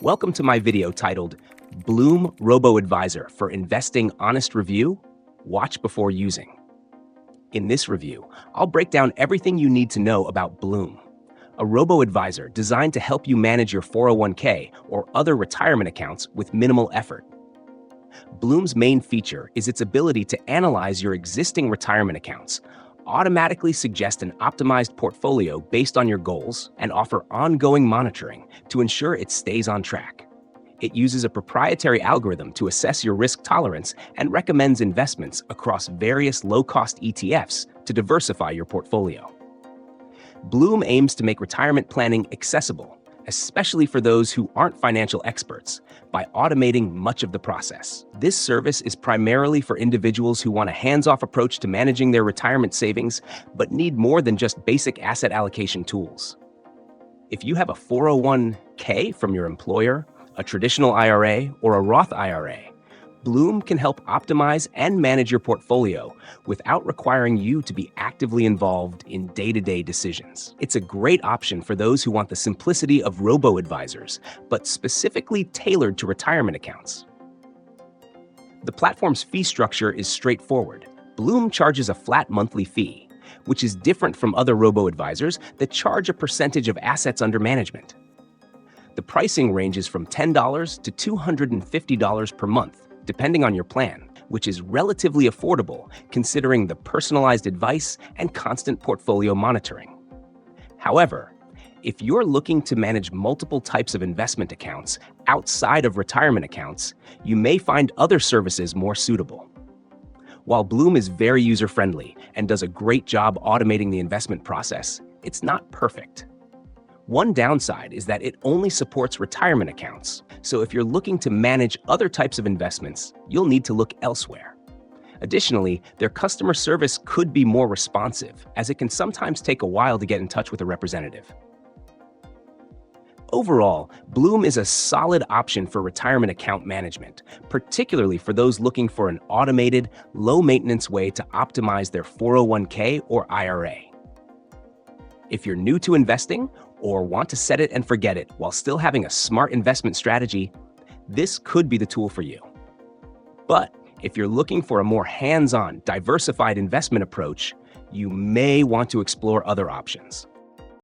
Welcome to my video titled Blooom Robo-advisor for Investing Honest Review. Watch before using. In this review, I'll break down everything you need to know about Blooom, a robo-advisor designed to help you manage your 401k or other retirement accounts with minimal effort. Bloom's main feature is its ability to analyze your existing retirement accounts, automatically suggest an optimized portfolio based on your goals, and offer ongoing monitoring to ensure it stays on track. It uses a proprietary algorithm to assess your risk tolerance and recommends investments across various low-cost ETFs to diversify your portfolio. Blooom aims to make retirement planning accessible, especially for those who aren't financial experts, by automating much of the process. This service is primarily for individuals who want a hands-off approach to managing their retirement savings, but need more than just basic asset allocation tools. If you have a 401k from your employer, a traditional IRA, or a Roth IRA, Blooom can help optimize and manage your portfolio without requiring you to be actively involved in day-to-day decisions. It's a great option for those who want the simplicity of robo-advisors, but specifically tailored to retirement accounts. The platform's fee structure is straightforward. Blooom charges a flat monthly fee, which is different from other robo-advisors that charge a percentage of assets under management. The pricing ranges from $10 to $250 per month, depending on your plan, which is relatively affordable considering the personalized advice and constant portfolio monitoring. However, if you're looking to manage multiple types of investment accounts outside of retirement accounts, you may find other services more suitable. While Blooom is very user-friendly and does a great job automating the investment process, it's not perfect. One downside is that it only supports retirement accounts, so if you're looking to manage other types of investments, you'll need to look elsewhere. Additionally, their customer service could be more responsive, as it can sometimes take a while to get in touch with a representative. Overall, Blooom is a solid option for retirement account management, particularly for those looking for an automated, low-maintenance way to optimize their 401k or IRA. If you're new to investing or want to set it and forget it while still having a smart investment strategy, this could be the tool for you. But if you're looking for a more hands-on, diversified investment approach, you may want to explore other options.